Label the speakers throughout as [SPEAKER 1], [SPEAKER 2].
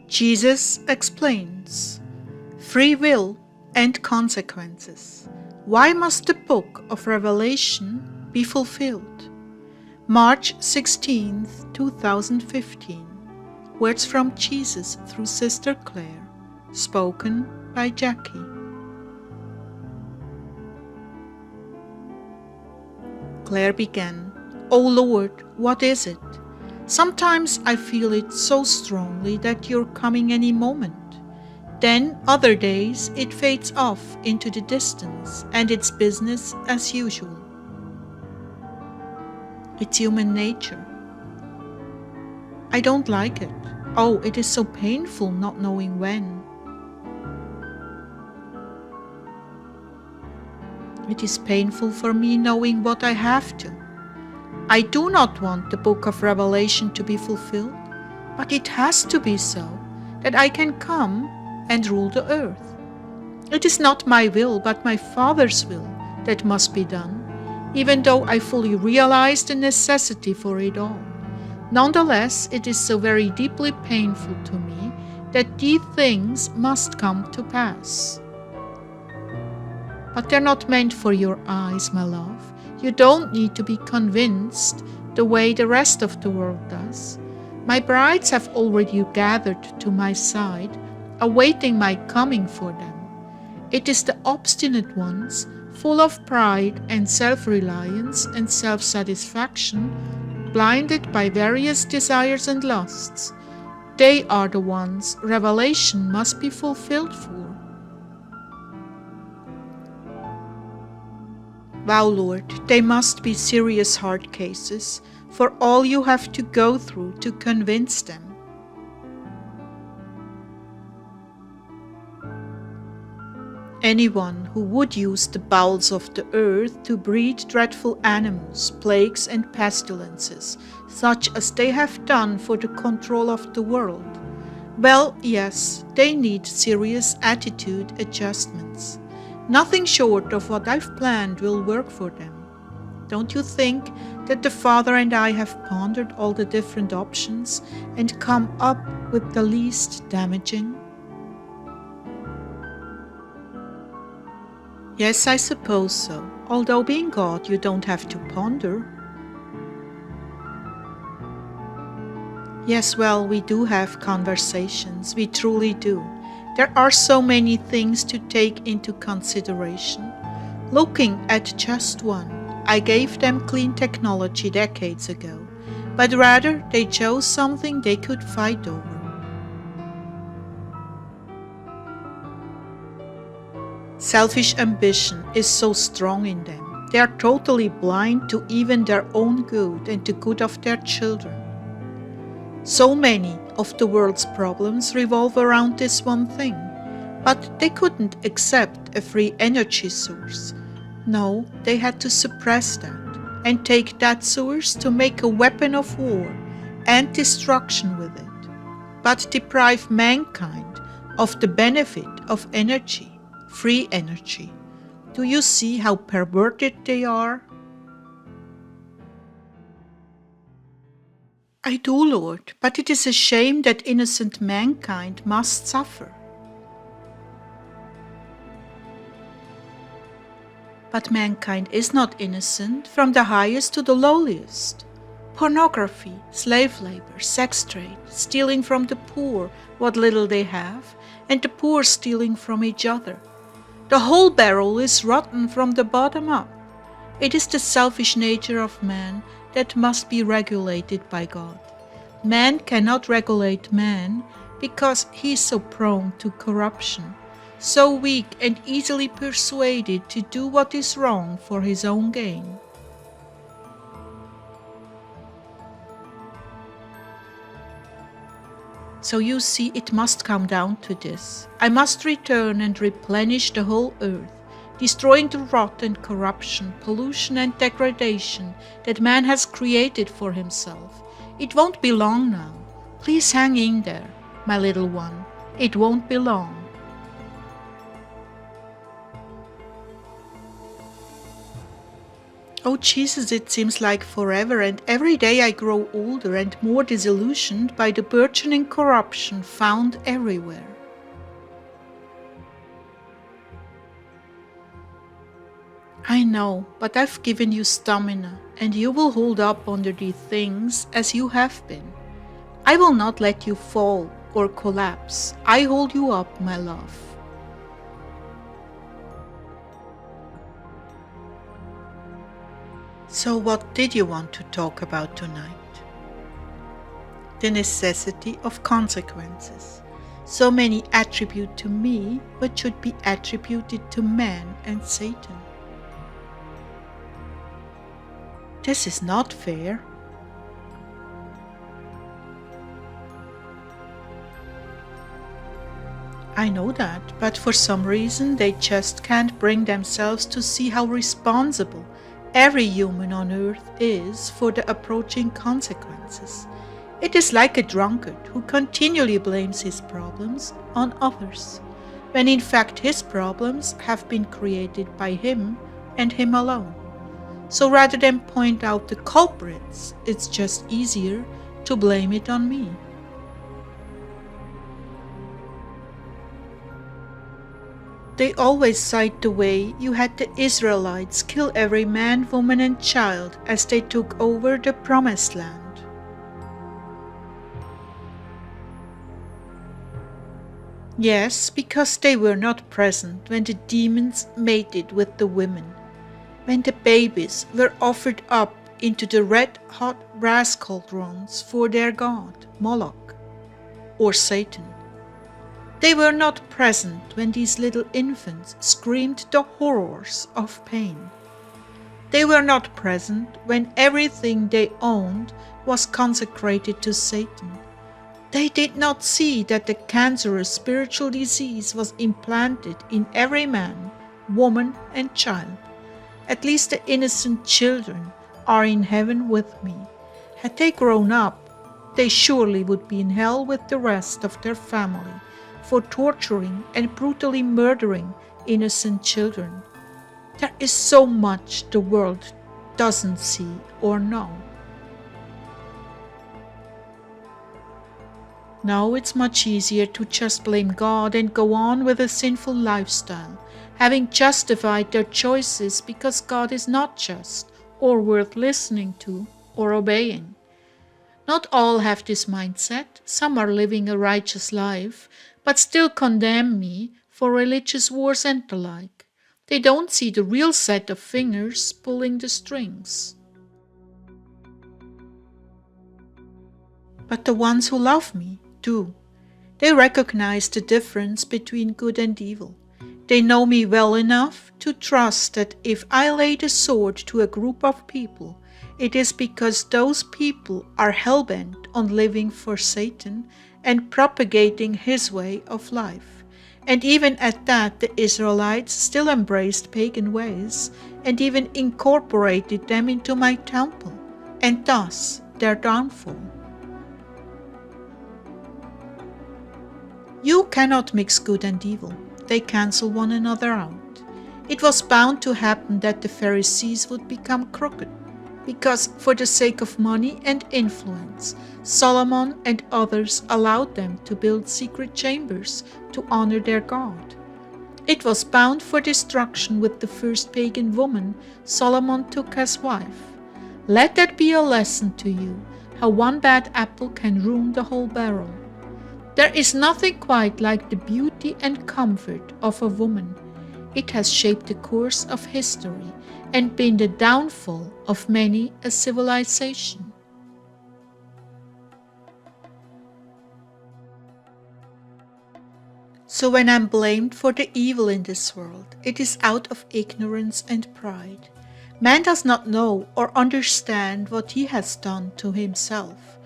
[SPEAKER 1] Jesus explains free will and consequences. Why must the book of Revelation be fulfilled? March 16th, 2015. Words from Jesus through Sister Clare, spoken by Jackie. Clare began, "O Lord, what is it? Sometimes I feel it so strongly that you're coming any moment. Then other days it fades off into the distance and it's business as usual. It's human nature. I don't like it. Oh, it is so painful not knowing when. It is painful for me knowing what I have to. I do not want the book of Revelation to be fulfilled, but it has to be so, that I can come and rule the earth. It is not my will, but my Father's will that must be done, even though I fully realize the necessity for it all. Nonetheless, it is so very deeply painful to me that these things must come to pass. But they're not meant for your eyes, my love. You don't need to be convinced the way the rest of the world does. My brides have already gathered to my side, awaiting my coming for them. It is the obstinate ones, full of pride and self-reliance and self-satisfaction, blinded by various desires and lusts. They are the ones Revelation must be fulfilled for. Wow, Lord, they must be serious hard cases for all you have to go through to convince them. Anyone who would use the bowels of the earth to breed dreadful animals, plagues and pestilences, such as they have done for the control of the world, well, yes, they need serious attitude adjustments. Nothing short of what I've planned will work for them. Don't you think that the Father and I have pondered all the different options and come up with the least damaging? Yes, I suppose so. Although being God, you don't have to ponder. Yes, well, we do have conversations. We truly do. There are so many things to take into consideration. Looking at just one, I gave them clean technology decades ago, but rather they chose something they could fight over. Selfish ambition is so strong in them. They are totally blind to even their own good and the good of their children. So many of the world's problems revolve around this one thing, but they couldn't accept a free energy source. No, they had to suppress that and take that source to make a weapon of war and destruction with it, but deprive mankind of the benefit of energy, free energy. Do you see how perverted they are? I do, Lord, but it is a shame that innocent mankind must suffer. But mankind is not innocent, from the highest to the lowliest. Pornography, slave labor, sex trade, stealing from the poor what little they have, and the poor stealing from each other. The whole barrel is rotten from the bottom up. It is the selfish nature of man that must be regulated by God. Man cannot regulate man because he is so prone to corruption, so weak and easily persuaded to do what is wrong for his own gain. So you see, it must come down to this. I must return and replenish the whole earth, destroying the rot and corruption, pollution and degradation that man has created for himself. It won't be long now. Please hang in there, my little one. It won't be long. Oh Jesus, it seems like forever, and every day I grow older and more disillusioned by the burgeoning corruption found everywhere. I know, but I've given you stamina, and you will hold up under these things as you have been. I will not let you fall or collapse. I hold you up, my love. So what did you want to talk about tonight? The necessity of consequences. So many attribute to me what should be attributed to man and Satan. This is not fair. I know that, but for some reason they just can't bring themselves to see how responsible every human on earth is for the approaching consequences. It is like a drunkard who continually blames his problems on others, when in fact his problems have been created by him and him alone. So rather than point out the culprits, it's just easier to blame it on me. They always cite the way you had the Israelites kill every man, woman, and child as they took over the Promised Land. Yes, because they were not present when the demons mated with the women, when the babies were offered up into the red-hot brass cauldrons for their god, Moloch, or Satan. They were not present when these little infants screamed the horrors of pain. They were not present when everything they owned was consecrated to Satan. They did not see that the cancerous spiritual disease was implanted in every man, woman, and child. At least the innocent children are in heaven with me. Had they grown up, they surely would be in hell with the rest of their family for torturing and brutally murdering innocent children. There is so much the world doesn't see or know. Now it's much easier to just blame God and go on with a sinful lifestyle, having justified their choices because God is not just or worth listening to or obeying. Not all have this mindset. Some are living a righteous life, but still condemn me for religious wars and the like. They don't see the real set of fingers pulling the strings. But the ones who love me do. They recognize the difference between good and evil. They know me well enough to trust that if I lay the sword to a group of people, it is because those people are hell-bent on living for Satan and propagating his way of life. And even at that, the Israelites still embraced pagan ways and even incorporated them into my temple, and thus their downfall. You cannot mix good and evil. They cancel one another out. It was bound to happen that the Pharisees would become crooked, because for the sake of money and influence, Solomon and others allowed them to build secret chambers to honor their God. It was bound for destruction with the first pagan woman Solomon took as wife. Let that be a lesson to you, how one bad apple can ruin the whole barrel. There is nothing quite like the beauty and comfort of a woman. It has shaped the course of history and been the downfall of many a civilization. So when I'm blamed for the evil in this world, it is out of ignorance and pride. Man does not know or understand what he has done to himself.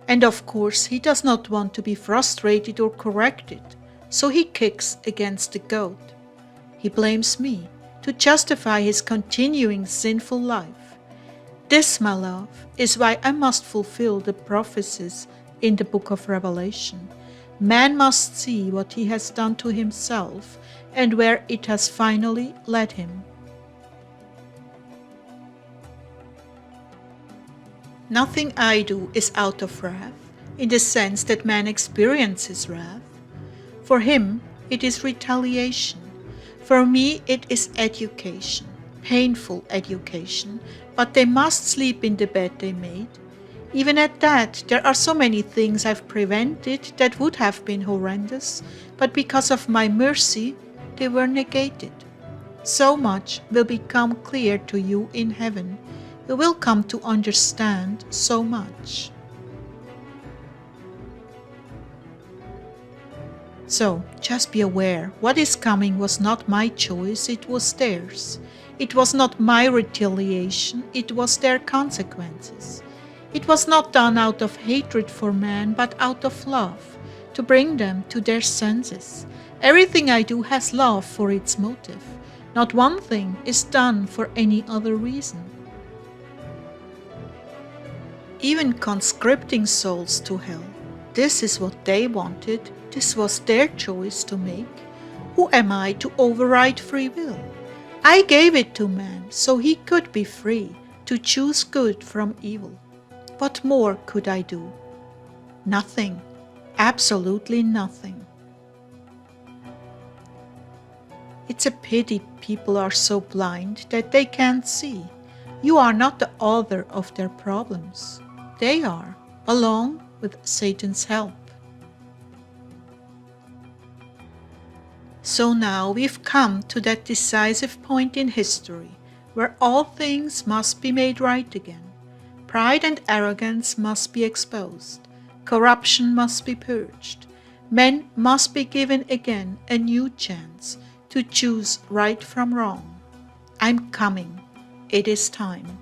[SPEAKER 1] And of course, he does not want to be frustrated or corrected, so he kicks against the goat. He blames me to justify his continuing sinful life. This, my love, is why I must fulfill the prophecies in the book of Revelation. Man must see what he has done to himself and where it has finally led him. Nothing I do is out of wrath, in the sense that man experiences wrath. For him, it is retaliation. For me, it is education, painful education, but they must sleep in the bed they made. Even at that, there are so many things I've prevented that would have been horrendous, but because of my mercy, they were negated. So much will become clear to you in heaven. You will come to understand so much. So, just be aware, what is coming was not my choice, it was theirs. It was not my retaliation, it was their consequences. It was not done out of hatred for man, but out of love, to bring them to their senses. Everything I do has love for its motive. Not one thing is done for any other reason. Even conscripting souls to hell, this is what they wanted. This was their choice to make. Who am I to override free will? I gave it to man so he could be free to choose good from evil. What more could I do? Nothing. Absolutely nothing. It's a pity people are so blind that they can't see. You are not the author of their problems. They are, along with Satan's help. So now we've come to that decisive point in history where all things must be made right again. Pride and arrogance must be exposed. Corruption must be purged. Men must be given again a new chance to choose right from wrong. I'm coming. It is time.